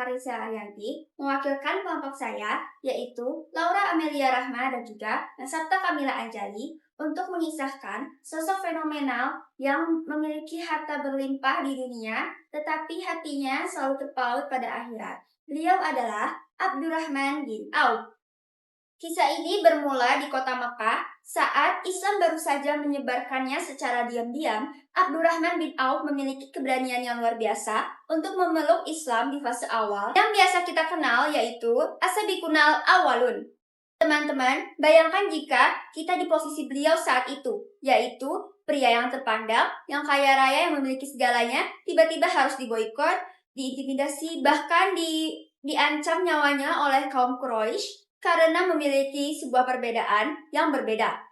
Karisa Arianti, mewakilkan kelompok saya, yaitu Laura Amelia Rahma dan juga Nasabta Kamila Anjali, untuk mengisahkan sosok fenomenal yang memiliki harta berlimpah di dunia, tetapi hatinya selalu terpaut pada akhirat. Beliau adalah Abdurrahman bin Auf. Kisah ini bermula di kota Makkah saat Islam baru saja menyebarkannya secara diam-diam. Abdurrahman bin Auf memiliki keberanian yang luar biasa untuk memeluk Islam di fase awal yang biasa kita kenal, yaitu As-Sabiqunal Awwalun. Teman-teman, bayangkan jika kita di posisi beliau saat itu, yaitu pria yang terpandang, yang kaya raya, yang memiliki segalanya, tiba-tiba harus diboikot, diintimidasi, bahkan diancam nyawanya oleh kaum Quraisy karena memiliki sebuah perbedaan yang berbeda.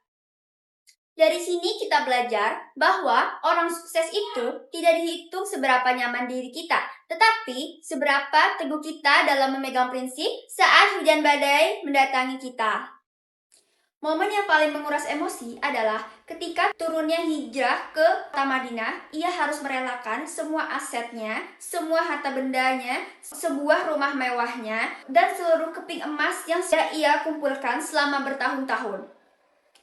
Dari sini kita belajar bahwa orang sukses itu tidak dihitung seberapa nyaman diri kita, tetapi seberapa teguh kita dalam memegang prinsip saat hujan badai mendatangi kita. Momen yang paling menguras emosi adalah ketika turunnya hijrah ke kota Madinah. Ia harus merelakan semua asetnya, semua harta bendanya, sebuah rumah mewahnya, dan seluruh keping emas yang sudah ia kumpulkan selama bertahun-tahun.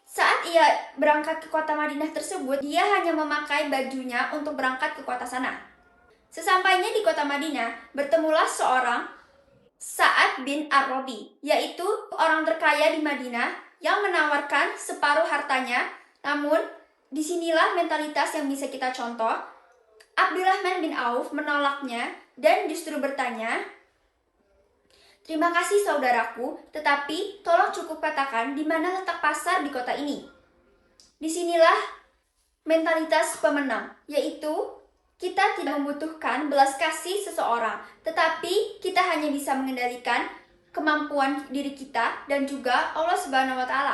Saat ia berangkat ke kota Madinah tersebut, dia hanya memakai bajunya untuk berangkat ke kota sana. Sesampainya di kota Madinah, bertemulah seorang Sa'ad bin Ar-Rabi, yaitu orang terkaya di Madinah yang menawarkan separuh hartanya. Namun, disinilah mentalitas yang bisa kita contoh. Abdurrahman bin Auf menolaknya dan justru bertanya, "Terima kasih saudaraku, tetapi tolong cukup katakan di mana letak pasar di kota ini." Disinilah mentalitas pemenang, yaitu kita tidak membutuhkan belas kasih seseorang, tetapi kita hanya bisa mengendalikan kemampuan diri kita dan juga Allah Subhanahu wa Ta'ala.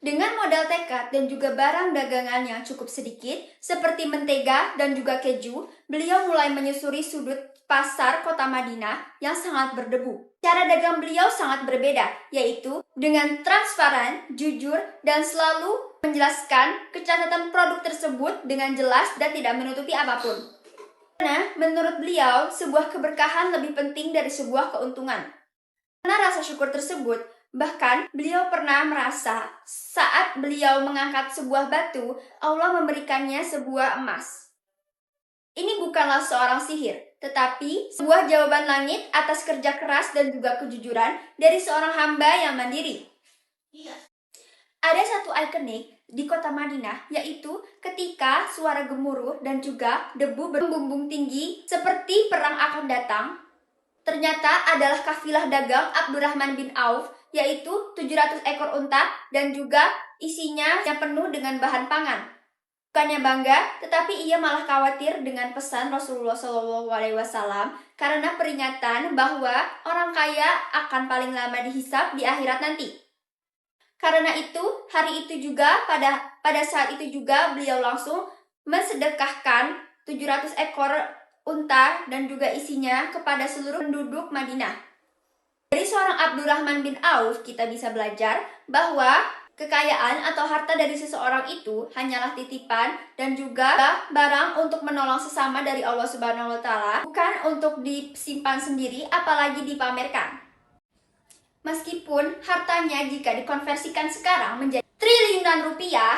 Dengan modal tekad dan juga barang dagangan yang cukup sedikit, seperti mentega dan juga keju, beliau mulai menyusuri sudut pasar kota Madinah yang sangat berdebu. Cara dagang beliau sangat berbeda, yaitu dengan transparan, jujur, dan selalu menjelaskan kecacatan produk tersebut dengan jelas dan tidak menutupi apapun. Karena menurut beliau, sebuah keberkahan lebih penting dari sebuah keuntungan. Karena rasa syukur tersebut, bahkan beliau pernah merasa saat beliau mengangkat sebuah batu, Allah memberikannya sebuah emas. Ini bukanlah seorang sihir, tetapi sebuah jawaban langit atas kerja keras dan juga kejujuran dari seorang hamba yang mandiri. Ada satu ikonik di kota Madinah, yaitu ketika suara gemuruh dan juga debu berbumbung tinggi seperti perang akan datang, ternyata adalah kafilah dagang Abdurrahman bin Auf, yaitu 700 ekor unta dan juga isinya yang penuh dengan bahan pangan. Bukannya bangga, tetapi ia malah khawatir dengan pesan Rasulullah SAW karena peringatan bahwa orang kaya akan paling lama dihisab di akhirat nanti. Karena itu, hari itu juga pada saat itu juga beliau langsung mensedekahkan 700 ekor unta dan juga isinya kepada seluruh penduduk Madinah. Dari seorang Abdurrahman bin Auf kita bisa belajar bahwa kekayaan atau harta dari seseorang itu hanyalah titipan dan juga barang untuk menolong sesama dari Allah Subhanahu wa Ta'ala, bukan untuk disimpan sendiri apalagi dipamerkan. Meskipun hartanya jika dikonversikan sekarang menjadi triliunan rupiah,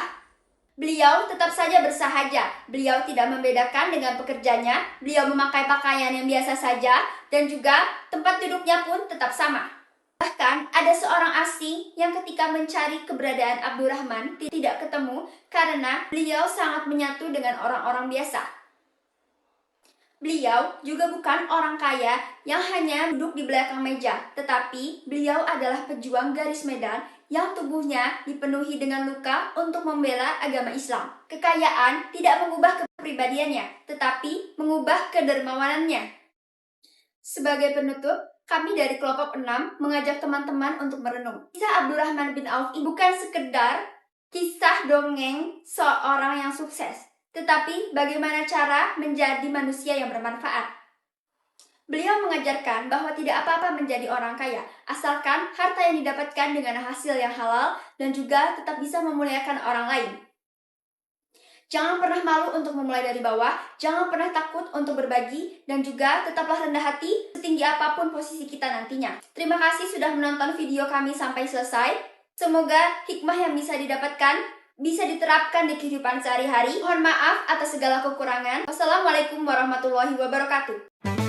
beliau tetap saja bersahaja. Beliau tidak membedakan dengan pekerjanya, beliau memakai pakaian yang biasa saja dan juga tempat duduknya pun tetap sama. Bahkan ada seorang asing yang ketika mencari keberadaan Abdurrahman tidak ketemu karena beliau sangat menyatu dengan orang-orang biasa. Beliau juga bukan orang kaya yang hanya duduk di belakang meja, tetapi beliau adalah pejuang garis medan yang tubuhnya dipenuhi dengan luka untuk membela agama Islam. Kekayaan tidak mengubah kepribadiannya, tetapi mengubah kedermawanannya. Sebagai penutup, kami dari kelompok 6 mengajak teman-teman untuk merenung. Kisah Abdurrahman bin Auf ini bukan sekedar kisah dongeng seorang yang sukses, tetapi bagaimana cara menjadi manusia yang bermanfaat. Beliau mengajarkan bahwa tidak apa-apa menjadi orang kaya, asalkan harta yang didapatkan dengan hasil yang halal dan juga tetap bisa memuliakan orang lain. Jangan pernah malu untuk memulai dari bawah, jangan pernah takut untuk berbagi, dan juga tetaplah rendah hati setinggi apapun posisi kita nantinya. Terima kasih sudah menonton video kami sampai selesai. Semoga hikmah yang bisa didapatkan bisa diterapkan di kehidupan sehari-hari. Mohon maaf atas segala kekurangan. Wassalamualaikum warahmatullahi wabarakatuh.